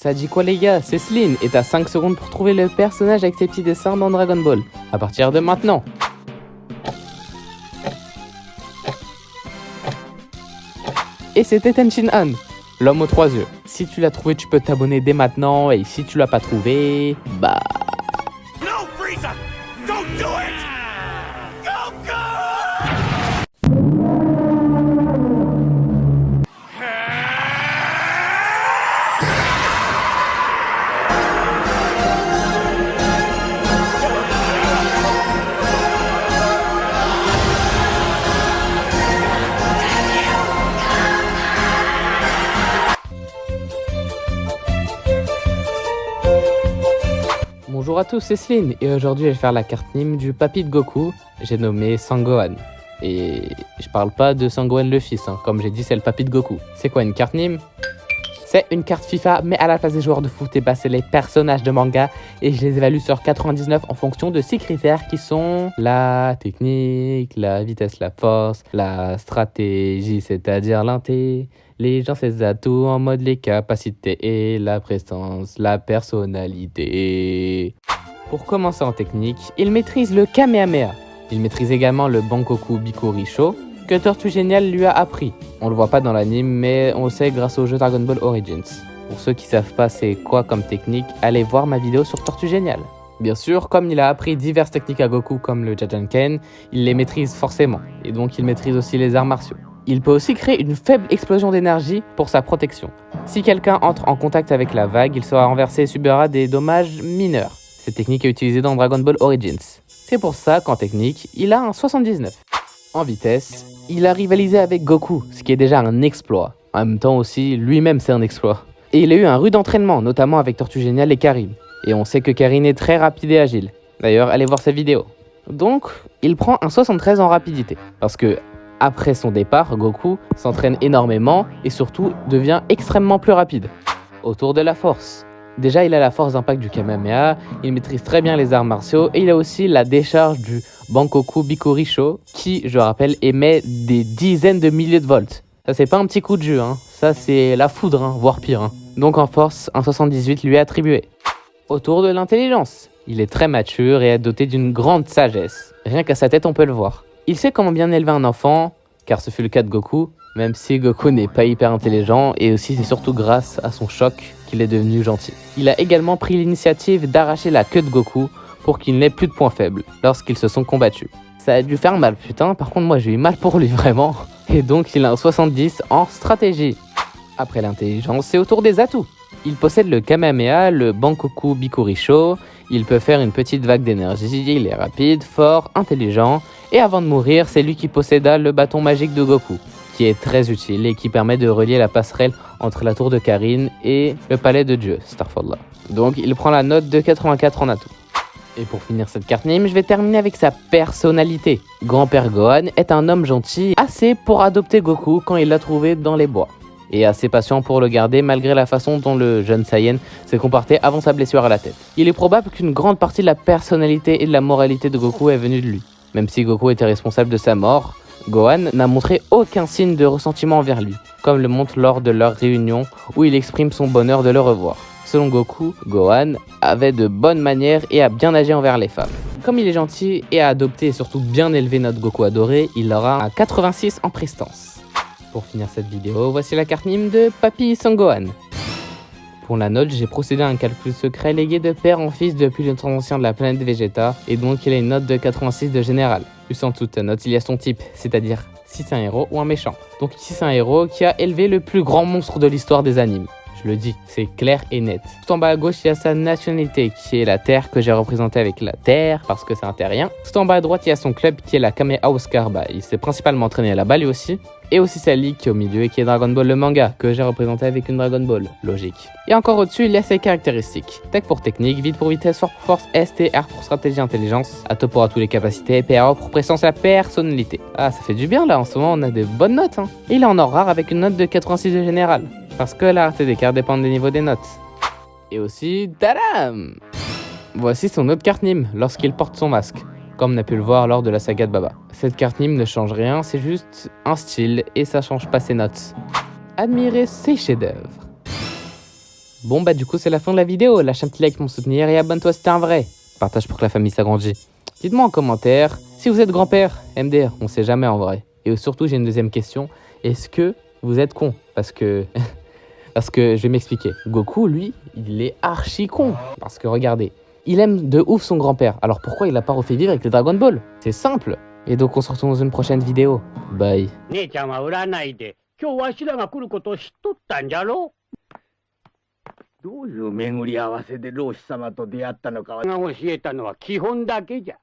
Ça dit quoi les gars, c'est Celine et t'as 5 secondes pour trouver le personnage avec ses petits dessins dans Dragon Ball. À partir de maintenant. Et c'était Tenshin Han, l'homme aux 3 yeux. Si tu l'as trouvé, tu peux t'abonner dès maintenant, et si tu l'as pas trouvé, bah... No, Frieza! Don't do it! Goku! Bonjour à tous, c'est Celine, et aujourd'hui je vais faire la carte Nîmes du papy de Goku, j'ai nommé Sangohan. Et je parle pas de Sangohan le fils, comme j'ai dit c'est le papy de Goku. C'est quoi une carte Nîmes? C'est une carte FIFA, mais à la place des joueurs de foot, et bah c'est les personnages de manga, et je les évalue sur 99 en fonction de 6 critères qui sont la technique, la vitesse, la force, la stratégie, c'est-à-dire l'inté, les gens, ses atouts en mode les capacités et la prestance, la personnalité. Pour commencer en technique, il maîtrise le Kamehameha. Il maîtrise également le Bankoku Bikurisho que Tortue Géniale lui a appris. On le voit pas dans l'anime, mais on le sait grâce au jeu Dragon Ball Origins. Pour ceux qui savent pas c'est quoi comme technique, allez voir ma vidéo sur Tortue Géniale. Bien sûr, comme il a appris diverses techniques à Goku comme le Jajanken, il les maîtrise forcément, et donc il maîtrise aussi les arts martiaux. Il peut aussi créer une faible explosion d'énergie pour sa protection. Si quelqu'un entre en contact avec la vague, il sera renversé et subira des dommages mineurs. Cette technique est utilisée dans Dragon Ball Origins. C'est pour ça qu'en technique, il a un 79. En vitesse, il a rivalisé avec Goku, ce qui est déjà un exploit. En même temps aussi, lui-même c'est un exploit. Et il a eu un rude entraînement, notamment avec Tortue Géniale et Karin. Et on sait que Karin est très rapide et agile. D'ailleurs, allez voir sa vidéo. Donc, il prend un 73 en rapidité. Parce que, après son départ, Goku s'entraîne énormément et surtout devient extrêmement plus rapide. Autour de la force. Déjà, il a la force d'impact du Kamehameha, il maîtrise très bien les arts martiaux et il a aussi la décharge du Bankoku Bikurisho qui, je rappelle, émet des dizaines de milliers de volts. Ça, c'est pas un petit coup de jeu, ça c'est la foudre, voire pire. Donc en force, un 78 lui est attribué. Autour de l'intelligence. Il est très mature et est doté d'une grande sagesse. Rien qu'à sa tête, on peut le voir. Il sait comment bien élever un enfant, car ce fut le cas de Goku, même si Goku n'est pas hyper intelligent, et aussi c'est surtout grâce à son choc qu'il est devenu gentil. Il a également pris l'initiative d'arracher la queue de Goku pour qu'il n'ait plus de points faibles lorsqu'ils se sont combattus. Ça a dû faire mal, putain, par contre moi j'ai eu mal pour lui vraiment, et donc il a un 70 en stratégie. Après l'intelligence, c'est au tour des atouts. Il possède le Kamehameha, le Bankoku Bikurisho, il peut faire une petite vague d'énergie, il est rapide, fort, intelligent, et avant de mourir, c'est lui qui posséda le bâton magique de Goku, qui est très utile et qui permet de relier la passerelle entre la tour de Karin et le palais de Dieu, Starfall. Donc il prend la note de 84 en atout. Et pour finir cette carte Nîmes, je vais terminer avec sa personnalité. Grand-père Gohan est un homme gentil, assez pour adopter Goku quand il l'a trouvé dans les bois. Et assez patient pour le garder malgré la façon dont le jeune Saiyan s'est comporté avant sa blessure à la tête. Il est probable qu'une grande partie de la personnalité et de la moralité de Goku est venue de lui. Même si Goku était responsable de sa mort, Gohan n'a montré aucun signe de ressentiment envers lui, comme le montre lors de leur réunion où il exprime son bonheur de le revoir. Selon Goku, Gohan avait de bonnes manières et a bien agi envers les femmes. Comme il est gentil et a adopté et surtout bien élevé notre Goku adoré, il aura un 86 en prestance. Pour finir cette vidéo, voici la carte Nîmes de Papy Sangohan. Pour la note, j'ai procédé à un calcul secret légué de père en fils depuis le temps ancien de la planète Vegeta, et donc il a une note de 86 de général. Juste en dessous de ta note, il y a son type, c'est-à-dire si c'est un héros ou un méchant. Donc ici c'est un héros qui a élevé le plus grand monstre de l'histoire des animes. Je le dis, c'est clair et net. Tout en bas à gauche, il y a sa nationalité, qui est la Terre, que j'ai représentée avec la Terre, parce que c'est un terrien. Tout en bas à droite, il y a son club, qui est la Kame Oscar. Il s'est principalement entraîné à la balle aussi. Et aussi sa ligue qui est au milieu et qui est Dragon Ball le manga, que j'ai représenté avec une Dragon Ball, logique. Et encore au-dessus, il y a ses caractéristiques. Tech pour technique, vite pour vitesse, fort pour force, STR pour stratégie intelligence, Ato pour tous les capacités, PRO pour présence et la personnalité. Ah, ça fait du bien là, en ce moment on a des bonnes notes. Et il est en or rare avec une note de 86 de général, parce que la rareté des cartes dépend des niveaux des notes. Et aussi, tadam! Voici son autre carte Nîmes, lorsqu'il porte son masque, comme on a pu le voir lors de la saga de Baba. Cette carte Nîmes ne change rien, c'est juste un style et ça change pas ses notes. Admirez ses chefs-d'œuvre. Bon bah du coup c'est la fin de la vidéo, lâche un petit like pour me soutenir et abonne-toi si t'es un vrai. Partage pour que la famille s'agrandisse. Dites-moi en commentaire si vous êtes grand-père, MDR, on sait jamais en vrai. Et surtout j'ai une deuxième question, est-ce que vous êtes con? Parce que je vais m'expliquer. Goku lui, il est archi con. Parce que regardez, il aime de ouf son grand-père, alors pourquoi il l'a pas refait vivre avec les Dragon Ball? C'est simple. Et donc on se retrouve dans une prochaine vidéo. Bye. 姉ちゃんは占いで今日わしらが来ることを知っとったんじゃろ。どういう巡り合わせで老子様と出会ったのかは教えたのは基本だけじゃ。